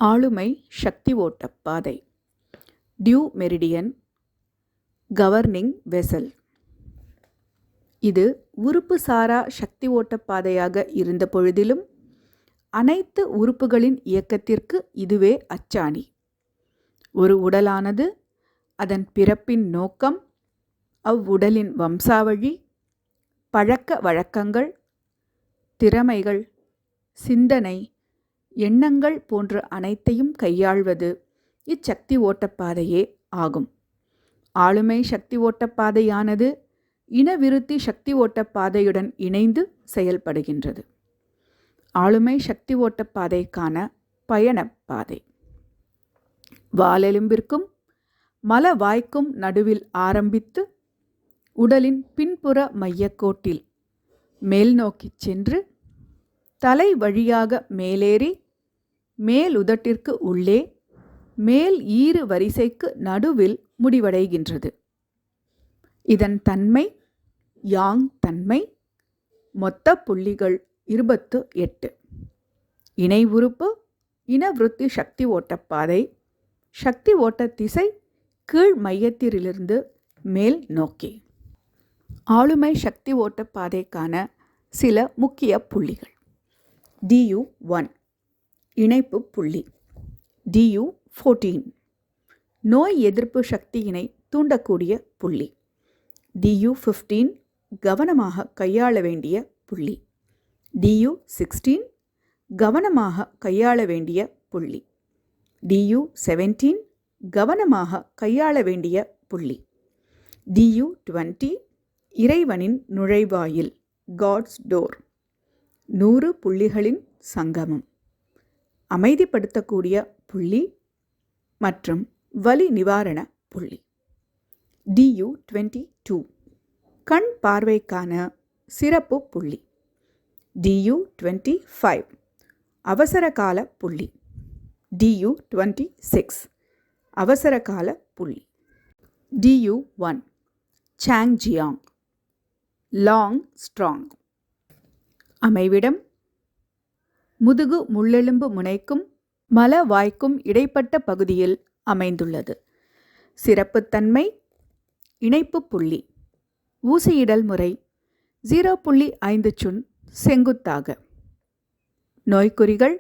ஆளுமை சக்தி ஓட்டப் பாதை. Du meridian governing vessel. இது உறுப்பு சாரா சக்தி ஓட்டப் பாதையாக இருந்த பொழுதிலும் அனைத்து உறுப்புகளின் இயக்கத்திற்கு இதுவே அச்சாணி. ஒரு உடலானது அதன் பிறப்பின் நோக்கம், அவ்வுடலின் வம்சாவழி, பழக்க வழக்கங்கள், திறமைகள், சிந்தனை, எண்ணங்கள் போன்ற அனைத்தையும் கையாள்வது இச்சக்தி ஓட்டப்பாதையே ஆகும். ஆளுமை சக்தி ஓட்டப்பாதையானது இனவிருத்தி சக்தி ஓட்டப்பாதையுடன் இணைந்து செயல்படுகின்றது. ஆளுமை சக்தி ஓட்டப்பாதைக்கான பயணப்பாதை. வாலெலும்பிற்கும் மலவாய்க்கும் நடுவில் ஆரம்பித்து உடலின் பின்புற மையக்கோட்டில் மேல் நோக்கிச் சென்று தலை வழியாக மேலேறி மேலுதட்டிற்கு உள்ளே மேல் ஈறு வரிசைக்கு நடுவில் முடிவடைகின்றது. இதன் தன்மை யாங் தன்மை. மொத்த புள்ளிகள் 28. இணை உறுப்பு இனவிருத்தி சக்தி ஓட்டப்பாதை. சக்தி ஓட்ட திசை கீழ் மையத்திலிருந்து மேல் நோக்கி. ஆளுமை சக்தி ஓட்டப்பாதைக்கான சில முக்கிய புள்ளிகள். DU1 இணைப்பு புள்ளி. DU14 நோய் எதிர்ப்பு சக்தியினை தூண்டக்கூடிய புள்ளி. DU15 கவனமாக கையாள வேண்டிய புள்ளி. DU16 கவனமாக கையாள வேண்டிய புள்ளி. DU17 கவனமாக கையாள வேண்டிய புள்ளி. DU20 இறைவனின் நுழைவாயில், காட்ஸ் டோர். 100 புள்ளிகளின் சங்கமம். அமைதிப்படுத்தக்கூடிய புள்ளி மற்றும் வலி நிவாரண புள்ளி. DU22 கண் பார்வைக்கான சிறப்பு புள்ளி. DU25 அவசரகால புள்ளி. DU26 அவசரகால புள்ளி. DU1 song Jiang long strong. அமைவிடம் முதுகு முள்ளெலும்பு முனைக்கும் மலவாய்க்கும் இடைப்பட்ட பகுதியில் அமைந்துள்ளது. சிறப்புத்தன்மை இணைப்பு புள்ளி. ஊசியிடல் முறை 0.5 சுன் செங்குத்தாக. நோய்க்குறிகள்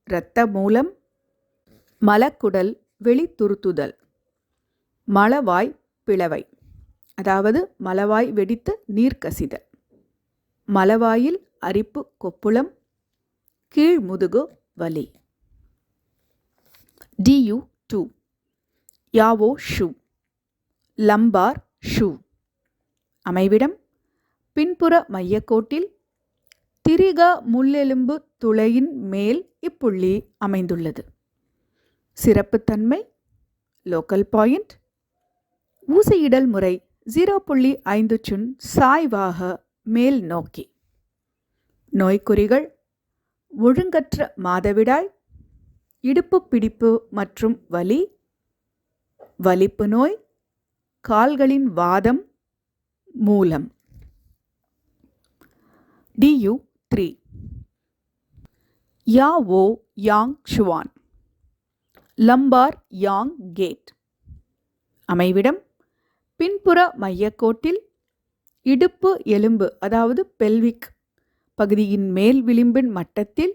இரத்த மூலம், மலக்குடல் வெளித்துருத்துதல், மலவாய் பிளவை அதாவது மலவாய் வெடித்து நீர் கசிதல், மலவாயில் அரிப்பு கொப்புளம், கீழ் முதுகு வலி. DU2 யாவோ shoe lumbar shoe. அமைவிடம் பின்புற மையக்கோட்டில் திரிக முள்ளெலும்பு துளையின் மேல் இப்புள்ளி அமைந்துள்ளது. சிறப்புத்தன்மை லோக்கல் பாயிண்ட். ஊசியிடல் முறை 0.5 சுன் சாய்வாக மேல் நோக்கி. நோய்க்குறிகள் ஒழுங்கற்ற மாதவிடாய், இடுப்பு பிடிப்பு மற்றும் வலி, வலிப்பு நோய், கால்களின் வாதம், மூலம். DU3 யாவோ யாங் ஷுவான் லம்பார் யாங் கேட். அமைவிடம் பின்புற மையக்கோட்டில் இடுப்பு எலும்பு அதாவது பெல்விக் பகுதியின் மேல் விளிம்பின் மட்டத்தில்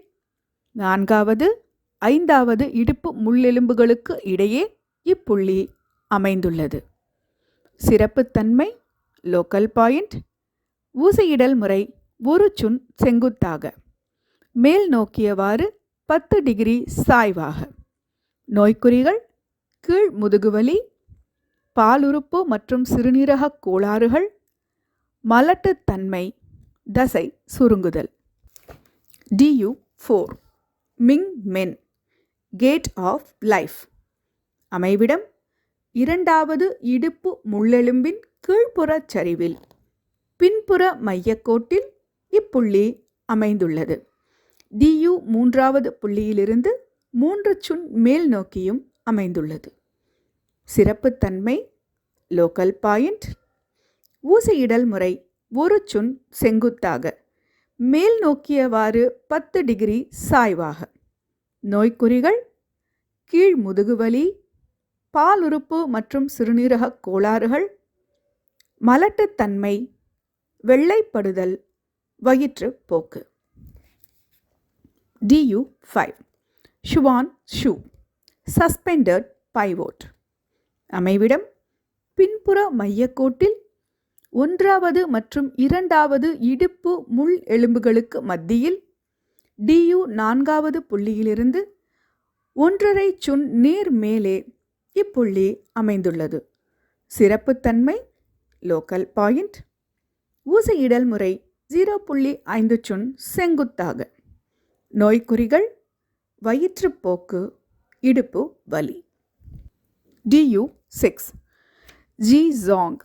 4வது 5வது இடுப்பு முள்ளெலும்புகளுக்கு இடையே இப்புள்ளி அமைந்துள்ளது. சிறப்புத்தன்மை லோக்கல் பாயிண்ட். ஊசியிடல் முறை 1 சுன் செங்குத்தாக மேல் நோக்கியவாறு 10 டிகிரி சாய்வாக. நோய்க்குறிகள் கீழ் முதுகுவலி, பாலுறுப்பு மற்றும் சிறுநீரக கோளாறுகள், மலட்டுத்தன்மை, தசை சுருங்குதல். DU4 Ming Men gate of life. அமைவிடம் 2வது இடுப்பு முள்ளெலும்பின் கீழ்ப்புறச் சரிவில் பின்புற மையக்கோட்டில் இப்புள்ளி அமைந்துள்ளது. DU 3வது புள்ளியிலிருந்து 3 சுன் மேல் நோக்கியும் அமைந்துள்ளது. சிறப்புத்தன்மை லோக்கல் பாயிண்ட். ஊசியிடல் முறை 1 சுன் செங்குத்தாக மேல் நோக்கியவாறு 10 டிகிரி சாய்வாக. நோய்க்குறிகள் கீழ் முதுகுவலி, பாலுறுப்பு மற்றும் சிறுநீரக கோளாறுகள், மலட்டுத்தன்மை, வெள்ளைப்படுதல், வயிற்றுப்போக்கு. DU5 Schwann shoe suspended pivot. அமைவிடம் பின்புற மையக்கோட்டில் 1வது மற்றும் 2வது இடுப்பு முள் எலும்புகளுக்கு மத்தியில் DU4வது புள்ளியிலிருந்து 1½ சுன் நேர் மேலே இப்புள்ளி அமைந்துள்ளது. சிறப்புத்தன்மை லோக்கல் பாயிண்ட். ஊசியிடல் முறை 0.5 சுன் செங்குத்தாக. நோய்க்குறிகள் வயிற்றுப்போக்கு, இடுப்பு வலி. DU6 Zhizong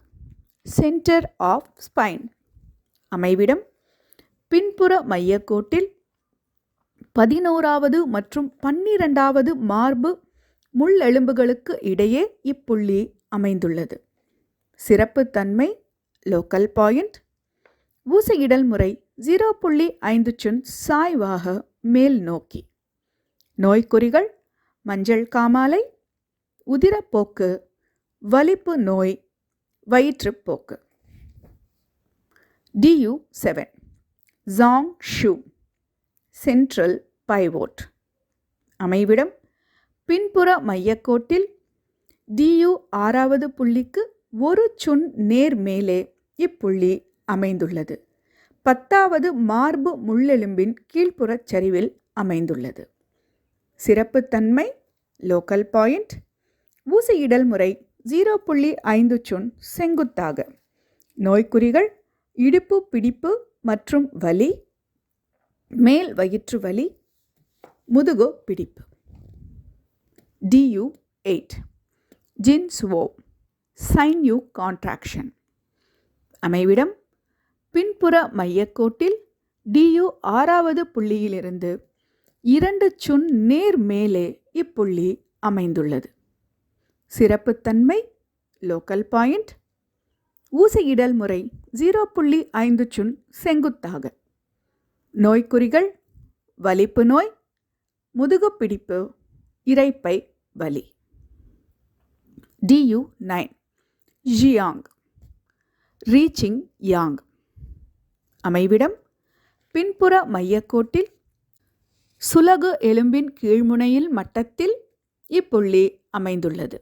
centre of spine. அமைவிடம் பின்புற மையக்கோட்டில் 11வது மற்றும் 12வது மார்பு முள்ளெலும்புகளுக்கு இடையே இப்புள்ளி அமைந்துள்ளது. சிறப்புத்தன்மை லோக்கல் பாயிண்ட். ஊசியிடல் முறை 0.5 சுன் சாய்வாக மேல் நோக்கி. நோய்க்குறிகள் மஞ்சள் காமாலை, உதிரப்போக்கு, வலிப்பு நோய், வயிற்றுப்போக்கு. DU7 Zhong shoe central pivot. அமைவிடம் பின்புற மையக்கோட்டில் DU6வது புள்ளிக்கு 1 சுன் நேர் மேலே இப்புள்ளி அமைந்துள்ளது. 10வது மார்பு முள்ளெலும்பின் கீழ்ப்புறச் சரிவில் அமைந்துள்ளது. சிறப்புத்தன்மை லோக்கல் பாயிண்ட். ஊசியிடல் முறை 0.5 சுன் செங்குத்தாக. நோய்க்குறிகள் இடுப்பு பிடிப்பு மற்றும் வலி, மேல் வயிற்று வலி, முதுகு பிடிப்பு. DU8 Jinswo sinew contraction. அமைவிடம் பின்புற மையக்கோட்டில் DU6வது புள்ளியிலிருந்து 2 சுன் நேர் மேலே இப்புள்ளி அமைந்துள்ளது. சிறப்புத்தன்மை லோக்கல் பாயிண்ட். ஊசியிடல் முறை 0.5 சுன் செங்குத்தாக. நோய்க்குறிகள் வலிப்பு நோய், முதுகு பிடிப்பு, இரைப்பை வலி. DU9 Jiang reaching Yang. அமைவிடம் பின்புற மையக்கோட்டில் சுலகு எலும்பின் கீழ்முனையில் மட்டத்தில் இப்புள்ளி அமைந்துள்ளது.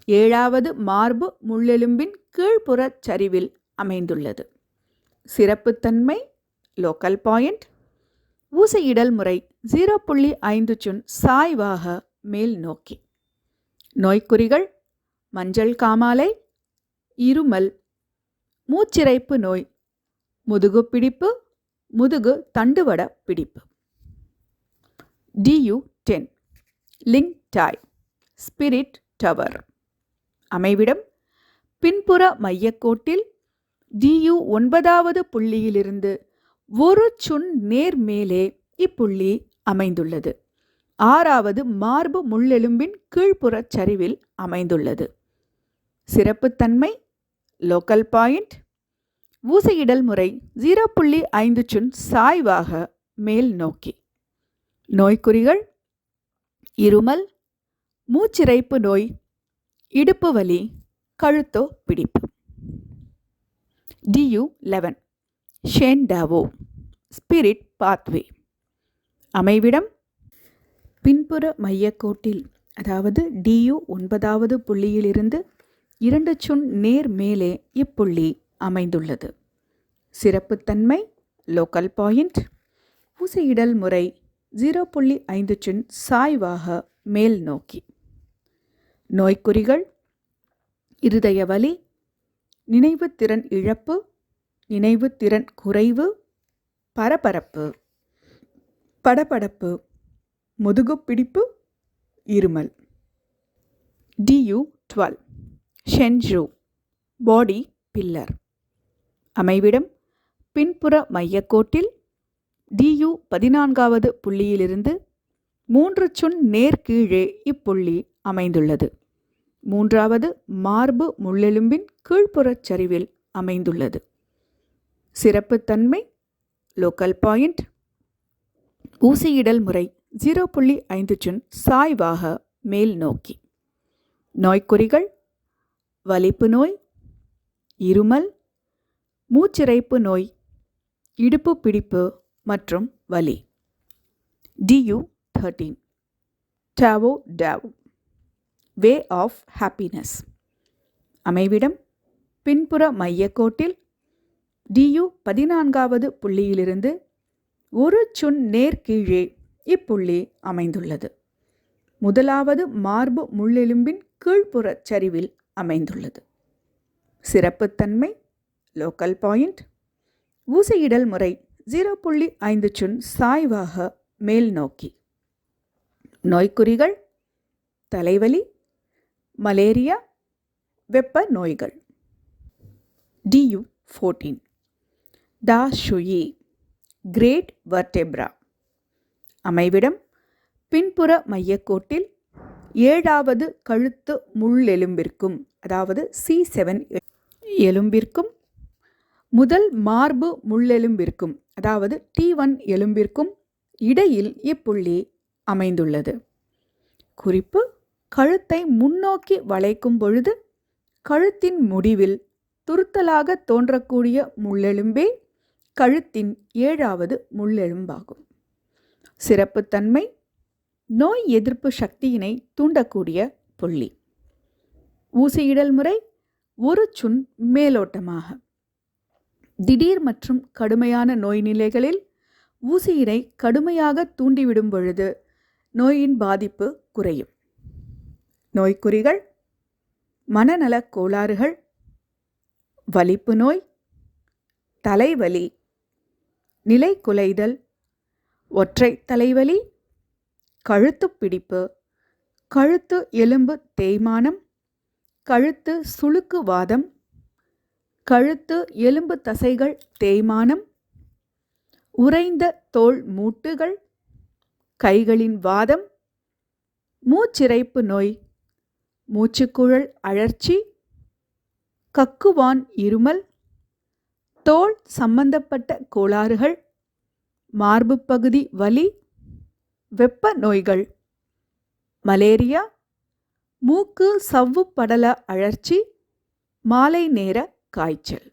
7வது மார்பு முள்ளெலும்பின் கீழ்ப்புறச் சரிவில் அமைந்துள்ளது. சிறப்புத்தன்மை லோக்கல் பாயிண்ட். ஊசியிடல் முறை 0.5 சுன் சாய்வாக மேல் நோக்கி. நோய்க்குறிகள் மஞ்சள் காமாலை, இருமல், மூச்சிரைப்பு நோய், முதுகு பிடிப்பு, முதுகு தண்டுவட பிடிப்பு. DU10 லிங் டாய் ஸ்பிரிட் டவர். அமைவிடம் பின்புற மையக்கோட்டில் DU9வது புள்ளியிலிருந்து 1 சுன் நேர் மேலே இப்புள்ளி அமைந்துள்ளது. 6வது மார்பு முள்ளெலும்பின் கீழ்ப்புறச் சரிவில் அமைந்துள்ளது. சிறப்புத்தன்மை லோக்கல் பாயிண்ட். ஊசியிடல் முறை 0.5 சுன் சாய்வாக மேல் நோக்கி. நோய்க்குறிகள் இருமல், மூச்சிரைப்பு நோய், இடுப்பு வலி, கழுத்தோ பிடிப்பு. DU11 ஷேன்டாவோ spirit pathway. அமைவிடம் பின்புற மையக்கோட்டில் அதாவது DU9வது புள்ளியிலிருந்து 2 சுன் நேர் மேலே இப்புள்ளி அமைந்துள்ளது. சிறப்புத்தன்மை லோக்கல் பாயிண்ட். ஊசியிடல் முறை 0.5 சுன் சாய்வாக மேல் நோக்கி. நோய்க்குறிகள் இருதய வலி, நினைவுத்திறன் இழப்பு, நினைவுத்திறன் குறைவு, பரபரப்பு, படபடப்பு, முதுகு பிடிப்பு, இருமல். DU12 ஷென்ஜூ பாடி பில்லர். அமைவிடம் பின்புற மையக்கோட்டில் DU14வது புள்ளியிலிருந்து 3 சுன் நேர் கீழே இப்புள்ளி அமைந்துள்ளது. 3வது மார்பு முள்ளெலும்பின் கீழ்ப்புறச் சரிவில் அமைந்துள்ளது. சிறப்புத்தன்மை லோக்கல் பாயிண்ட். ஊசியிடல் முறை 0.5 சுன் சாய்வாக மேல் நோக்கி. நோய்க்குறிகள் வலிப்பு நோய், இருமல், மூச்சிறைப்பு நோய், இடுப்பு பிடிப்பு மற்றும் வலி. DU13 டாவோ Tao way of happiness. அமைவிடம் பின்புற மையக்கோட்டில் DU14வது புள்ளியிலிருந்து ஒரு சுன் நேர் கீழே இப்புள்ளி அமைந்துள்ளது. முதலாவது மார்பு முள்ளெலும்பின் கீழ்ப்புற சரிவில் அமைந்துள்ளது. சிறப்புத்தன்மை லோக்கல் பாயிண்ட். ஊசியிடல் முறை 0.5 சுன் சாய்வாக மேல் நோக்கி. நோய்க்குறிகள் தலைவலி, மலேரியா, வெப்ப நோய்கள். DU14 டா ஷுயி கிரேட் வர்டெப்ரா. அமைவிடம் பின்புற மையக்கோட்டில் 7வது கழுத்து முள்ளெலும்பிற்கும் அதாவது C7 எலும்பிற்கும் முதல் மார்பு முள்ளெலும்பிற்கும் அதாவது T1 எலும்பிற்கும் இடையில் இப்புள்ளி அமைந்துள்ளது. குறிப்பு: கழுத்தை முன்னோக்கி வளைக்கும் பொழுது கழுத்தின் முடிவில் துருத்தலாக தோன்றக்கூடிய முள்ளெலும்பே கழுத்தின் 7வது முள்ளெலும்பாகும். சிறப்புத்தன்மை நோய் எதிர்ப்பு சக்தியினை தூண்டக்கூடிய புள்ளி. ஊசியிடல் முறை ஒரு சுன் மேலோட்டமாக. திடீர் மற்றும் கடுமையான நோய் நிலைகளில் ஊசியினை கடுமையாக தூண்டிவிடும் பொழுது நோயின் பாதிப்பு குறையும். நோய்க்குறிகள் மனநலக் கோளாறுகள், வலிப்பு நோய், தலைவலி, நிலை குலைதல், ஒற்றை தலைவலி, கழுத்து பிடிப்பு, கழுத்து எலும்பு தேய்மானம், கழுத்து சுளுக்குவாதம், கழுத்து எலும்பு தசைகள் தேய்மானம், உறைந்த தோல் மூட்டுகள், கைகளின் வாதம், மூச்சிறைப்பு நோய், மூச்சுக்குழல் அழற்சி, கக்குவான் இருமல், தோல் சம்பந்தப்பட்ட கோளாறுகள், மார்பு பகுதி வலி, வெப்ப நோய்கள், மலேரியா, மூக்கு சவ்வு படல அழற்சி, மாலை நேர காய்ச்சல்.